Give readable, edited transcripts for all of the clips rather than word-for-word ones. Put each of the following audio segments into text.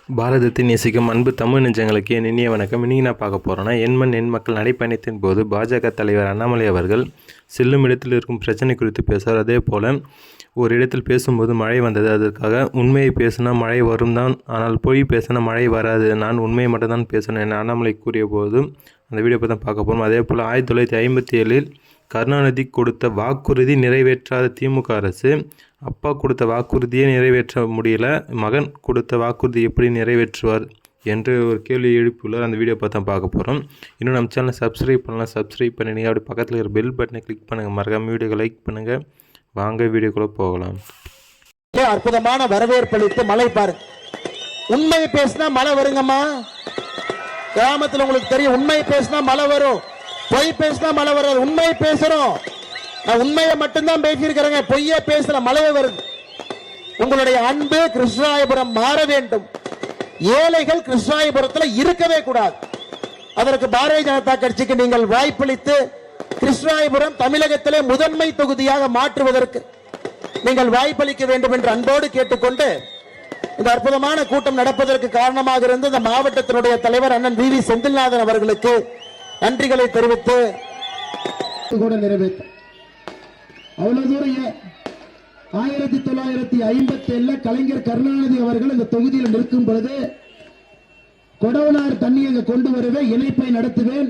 பாரதத்தை நேசிக்கும் அன்பு தமிழ் நெஞ்சங்களுக்கு என் இனிய வணக்கம். இன்றைக்கி நான் பார்க்க போகிறேன்னா, எண்மண் எண் மக்கள் நடைப்பயணத்தின் போது பாஜக தலைவர் அண்ணாமலை அவர்கள் செல்லும் இடத்தில் இருக்கும் பிரச்சனை குறித்து பேசுவார். அதே போல் ஒரு இடத்தில் பேசும்போது மழை வந்தது, அதற்காக உண்மையை பேசினா மழை வரும் தான், ஆனால் பொய் பேசினா மழை வராது, நான் உண்மையை மட்டும்தான் பேசணும் என அண்ணாமலை கூறிய போது அந்த வீடியோ பற்றி தான் பார்க்க போகிறோம். அதே போல் 1957 கருணாநிதி கொடுத்த வாக்குறுதி நிறைவேற்றாத திமுக அரசு, அப்பா கொடுத்த வாக்குறுதியை நிறைவேற்ற முடியல, மகன் கொடுத்த வாக்குறுதி எப்படி நிறைவேற்றுவார் என்று ஒரு கேள்வி எழுப்பியுள்ளார். அந்த வீடியோ பார்த்தா பார்க்க போகிறோம். இன்னும் நம்ம சேனலை சப்ஸ்கிரைப் பண்ணலாம், சப்ஸ்கிரைப் பண்ணிங்க. அப்படி பக்கத்தில் இருக்கிற பெல் பட்டனை கிளிக் பண்ணுங்கள். மறக்காம வீடியோக்கு லைக் பண்ணுங்கள். வாங்க வீடியோக்குள்ளே போகலாம். அற்புதமான வரவேற்பளித்து மழை பாருங்க. உண்மை பேசினா மழை வருங்கம்மா. கிராமத்தில் உங்களுக்கு தெரியும், உண்மை பேசினா மழை வரும், பொய் பேசினா மழை வராது. உண்மை பேசுறோம், நான் உண்மையை மட்டும்தான் பேசியிருக்கிறேங்க, பொய்யே பேசல, மழையே வருது. உங்களுடைய அன்பு கிருஷ்ணாயபுரம் மாற வேண்டும். ஏழைகள் கிருஷ்ணாயபுரத்தில் இருக்கவே கூடாது. அதற்கு பாரதிய ஜனதா கட்சிக்கு நீங்கள் வாய்ப்பளித்து கிருஷ்ணாயபுரம் தமிழகத்திலே முதன்மை தொகுதியாக மாற்றுவதற்கு நீங்கள் வாய்ப்பளிக்க வேண்டும் என்று அன்போடு கேட்டுக்கொண்டு, இந்த அற்புதமான கூட்டம் நடப்பதற்கு காரணமாக இருந்த இந்த மாவட்டத்தினுடைய தலைவர் அண்ணன் வி. செந்தில்நாதன் அவர்களுக்கு நன்றிகளை தெரிவித்து கூட நிறைவேற்ற அவ்வளவு தூரம் 1957 கலைஞர் கருணாநிதி அவர்கள் இந்த தொகுதியில் நிற்கும் பொழுது, கொடவனார் தண்ணி அங்க கொண்டு வருவேன், இணைப்பை நடத்துவேன்,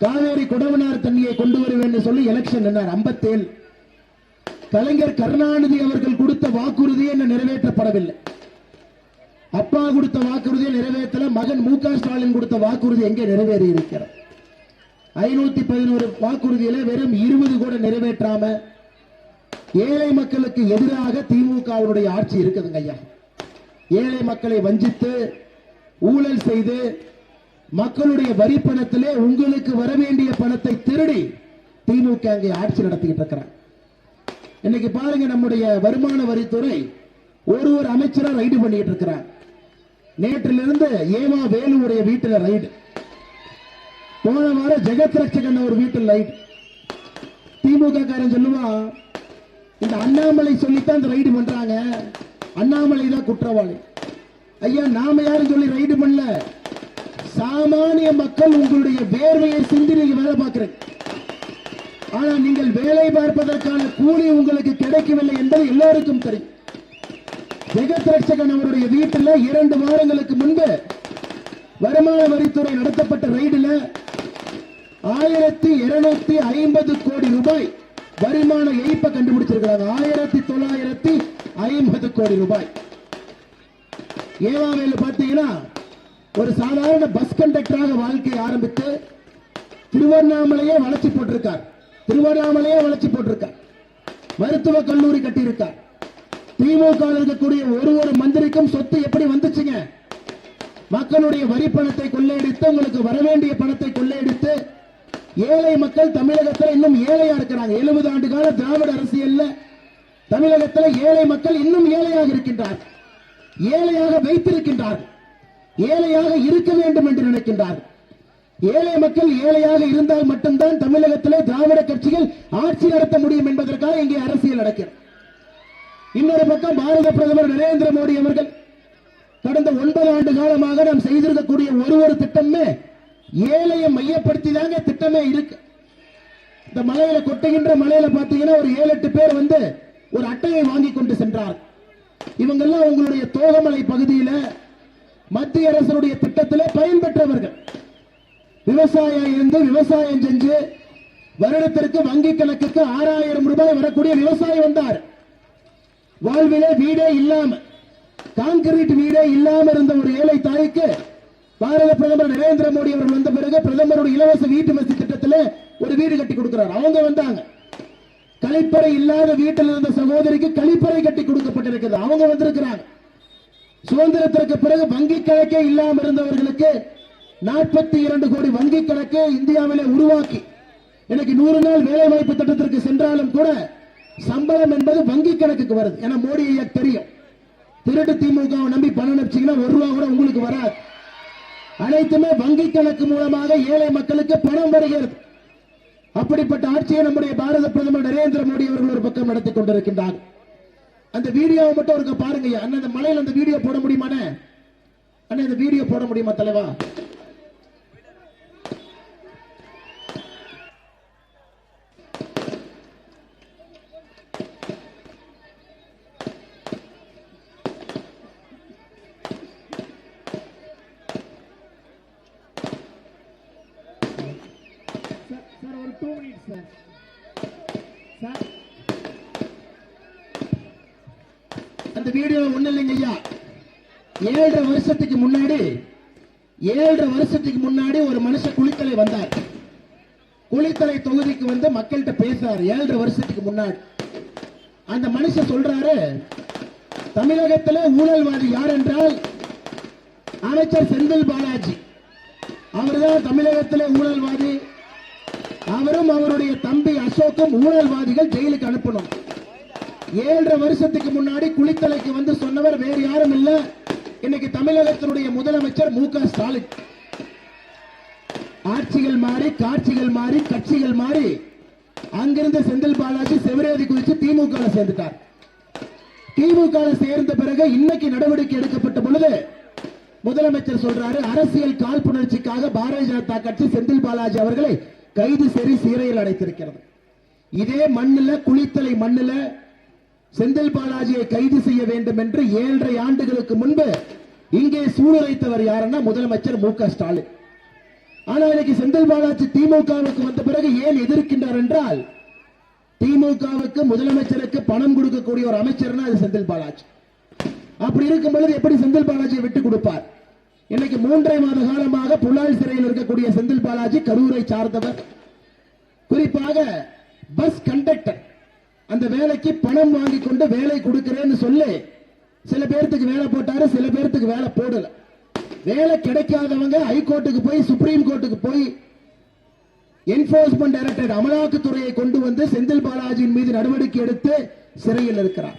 காவேரி கொடவனார் தண்ணியை கொண்டு வருவேன் சொல்லி எலெக்ஷன் நின்றார். 57 கலைஞர் கருணாநிதி அவர்கள் கொடுத்த வாக்குறுதியை என்ன நிறைவேற்றப்படவில்லை. அப்பா கொடுத்த வாக்குறுதியை நிறைவேற்றல, மகன் மு க ஸ்டாலின் கொடுத்த வாக்குறுதி எங்கே நிறைவேறி இருக்கிறார்? 511 வாக்குறுதியில வெறும் 20 கூட நிறைவேற்றாம ஏழை மக்களுக்கு எதிராக திமுகவுடைய ஆட்சி இருக்குதுங்க ஐயா. ஏழை மக்களை வஞ்சித்து ஊழல் செய்து மக்களுடைய வரி பணத்திலே உங்களுக்கு வர வேண்டிய பணத்தை திருடி திமுக அங்கே ஆட்சி நடத்திக்கிட்டு இருக்கிறார். இன்னைக்கு பாருங்க, நம்முடைய வருமான வரித்துறை ஒரு அமைச்சரா ரைடு பண்ணிட்டு இருக்கிறார். நேற்றிலிருந்து ஏவா வேலுடைய வீட்டில் ரைடு, போன வாரம் ஜெகத் ரட்சகன் ஒரு வீட்டில் ரைடு. திமுக காரன் சொல்லுவான், இந்த அண்ணாமலை சொல்லித்தான் இந்த ரைடு பண்றாங்க, அண்ணாமலை தான் குற்றவாளி. ஐயா, நாம யாரும் சொல்லி ரைடு பண்ணல, சாமானிய மக்கள் உங்களுடைய வேர்வையை சிந்தி நீங்க வேலை பார்க்கிறீங்க. ஆனா நீங்கள் வேலை பார்ப்பதற்கான கூலி உங்களுக்கு கிடைக்கவில்லை என்பது எல்லோருக்கும் தெரியும். ஜெகத் ரட்சகன் அவருடைய வீட்டில் 2 வாரங்களுக்கு முன்பு வருமான வரித்துறை நடத்தப்பட்ட ரைடில் 1250 கோடி ரூபாய் வருமான ஏய்ப்பை கண்டுபிடிச்சிருக்கிறாங்க. 1950 கோடி ரூபாய். ஏவாவேல பாத்தீங்கன்னா ஒரு சாதாரண பஸ் கண்டக்டராக வாழ்க்கையை ஆரம்பித்து திருவண்ணாமலையே வளர்ச்சி போட்டிருக்கார். மருத்துவ கல்லூரி கட்டியிருக்கார். திமுக இருக்கக்கூடிய ஒரு மந்திரிக்கும் சொத்து எப்படி வந்துச்சுங்க? மக்களுடைய வரி பணத்தை கொள்ளையடித்து, உங்களுக்கு வரவேண்டிய பணத்தை கொள்ளையடித்து ஏழை மக்கள் தமிழகத்தில் இன்னும் ஏழையா இருக்கிறாங்க. 70 ஆண்டு கால திராவிட அரசியல்ல தமிழகத்தில் ஏழை மக்கள் இன்னும் ஏழையாக இருக்கின்றார், ஏழையாக வைத்திருக்கின்றார், ஏழையாக இருக்க வேண்டும் என்று நினைக்கின்றார். ஏழை மக்கள் ஏழையாக இருந்தால் மட்டும்தான் தமிழகத்தில் திராவிட கட்சிகள் ஆட்சி நடத்த முடியும் என்பதற்காக இங்கே அரசியல் நடக்கிறது. இன்னொரு பக்கம் பாரத பிரதமர் நரேந்திர மோடி அவர்கள் கடந்த 9 ஆண்டு காலமாக நாம் செய்திருக்கக்கூடிய ஒரு திட்டமே ஏழையை மையப்படுத்தி தாங்க திட்டமே இருக்கு. இந்த மலையில கொட்டுகின்ற மலையில பாத்தீங்கன்னா ஒரு 7-8 பேர் வந்து ஒரு அட்டையை வாங்கி கொண்டு சென்றார். இவங்கெல்லாம் உங்களுடைய தோகமலை பகுதியில மத்திய அரசுடைய திட்டத்திலே பயன்பெற்றவர்கள். விவசாயம் இருந்து விவசாயம் செஞ்சு வருடத்திற்கு வங்கி கணக்குக்கு 6000 ரூபாய் வரக்கூடிய விவசாயி வந்தார். வாழ்விலே வீடே இல்லாம, கான்கிரீட் வீடே இல்லாம இருந்த ஒரு ஏழை தாய்க்கு பாரத பிரதமர் நரேந்திர மோடி அவர்கள் வந்த பிறகு பிரதமருடைய இலவச வீட்டு வசதி திட்டத்தில் ஒரு வீடு கட்டி கொடுக்கிறார். அவங்க வந்தாங்க. கழிப்பறை இல்லாத வீட்டில் இருந்த சகோதரிக்கு கழிப்பறை கட்டி கொடுக்கப்பட்டிருக்கிறது, அவங்க வந்திருக்கிறாங்க. சுதந்திரத்திற்கு பிறகு வங்கி கணக்கே இல்லாமல் இருந்தவர்களுக்கு 42 கோடி வங்கி கணக்கு இந்தியாவிலே உருவாக்கி, எனக்கு 100 நாள் வேலை வாய்ப்பு திட்டத்திற்கு சென்றாலும் கூட சம்பளம் என்பது வங்கி கணக்குக்கு வருது. ஏன்னா மோடி ஐயா தெரியும், திருட்டு திமுக நம்பி பணம் அனுப்பிச்சீங்கன்னா 1 ரூபா கூட உங்களுக்கு வராது. அனைத்துமே வங்கி கணக்கு மூலமாக ஏழை மக்களுக்கு பணம் வருகிறது. அப்படிப்பட்ட ஆட்சியை நம்முடைய பாரத பிரதமர் நரேந்திர மோடி அவர்கள் ஒரு பக்கம் நடத்தி கொண்டிருக்கின்றார். அந்த வீடியோவை மட்டும் இருக்க பாருங்க. அந்த மலையில் அந்த வீடியோ போட முடியுமானே? அண்ணா இந்த வீடியோ போட முடியுமா தலைவா? சார் ஒரு 2 மினிட்ஸ் சார். அந்த வீடியோ ஒண்ணு இல்லைங்க ஐயா. 7.5 வருஷத்துக்கு முன்னாடி ஒரு மனுஷன் குளித்தலை வந்தார். குளித்தலை தொகுதிக்கு வந்து மக்கள்கிட்ட பேசுறாரு. 7.5 வருஷத்துக்கு முன்னாடி அந்த மனுஷன் சொல்றாரு, தமிழகத்திலே ஊழல்வாதி யார் என்றால் அமைச்சர் செந்தில் பாலாஜி. அவர்தான் தமிழகத்திலே ஊழல்வாதி. அவரும் அவருடைய தம்பி அசோக்கும் ஊழல்வாதிகள் ஜெயிலுக்கு அனுப்பணும். 7.5 வருஷத்துக்கு முன்னாடி குளித்தலைக்கு வந்து சொன்னவர் வேறு யாரும் இல்ல, இன்னைக்கு தமிழகத்தினுடைய முதலமைச்சர் மு.க. ஸ்டாலின். ஆட்சிகள் மாறி, காட்சிகள் மாறி, கட்சிகள் மாறி, அங்கிருந்து செந்தில் பாலாஜி செவரேதி குறித்து திமுக சேர்ந்துட்டார். திமுக சேர்ந்த பிறகு இன்னைக்கு நடவடிக்கை எடுக்கப்பட்ட பொழுது முதலமைச்சர் சொல்றாரு, அரசியல் காழ்ப்புணர்ச்சிக்காக பாரதிய ஜனதா கட்சி செந்தில் பாலாஜி அவர்களை கைது செய்து சிறையில் அடைத்திருக்கிறது. இதே மண்ணில, குளித்தலை மண்ணில செந்தில் பாலாஜியை கைது செய்ய வேண்டும் என்று 7.5 ஆண்டுகளுக்கு முன்பு இங்கே சூளுரைத்தவர் யாருன்னா முதலமைச்சர் மு.க. ஸ்டாலின். ஆனா இன்னைக்கு செந்தில் பாலாஜி திமுகவுக்கு வந்த பிறகு ஏன் எதிர்க்கின்றார் என்றால், திமுகவுக்கு முதலமைச்சருக்கு பணம் கொடுக்கக்கூடிய ஒரு அமைச்சர்னா அது செந்தில் பாலாஜி. அப்படி இருக்கும் பொழுது எப்படி செந்தில் பாலாஜியை விட்டு கொடுப்பார்? இன்னைக்கு 3.5 மாத காலமாக புலால் சிறையில் இருக்கக்கூடிய செந்தில் பாலாஜி கரூரை சார்ந்தவர். குறிப்பாக பஸ் கண்டக்டர், அந்த வேலைக்கு பணம் வாங்கி கொண்டு வேலை கொடுக்கிறேன்னு சொல்லி சில பேருக்கு வேலை போட்டாரு, சில பேருக்கு வேலை போடல. வேலை கிடைக்காதவங்க ஹைகோர்ட்டுக்கு போய், சுப்ரீம் கோர்ட்டுக்கு போய் என்போர்ஸ்மென்ட் டைரக்டரேட் அமலாக்கத்துறையை கொண்டு வந்து செந்தில் பாலாஜியின் மீது நடவடிக்கை எடுத்து சிறையில் இருக்கிறார்.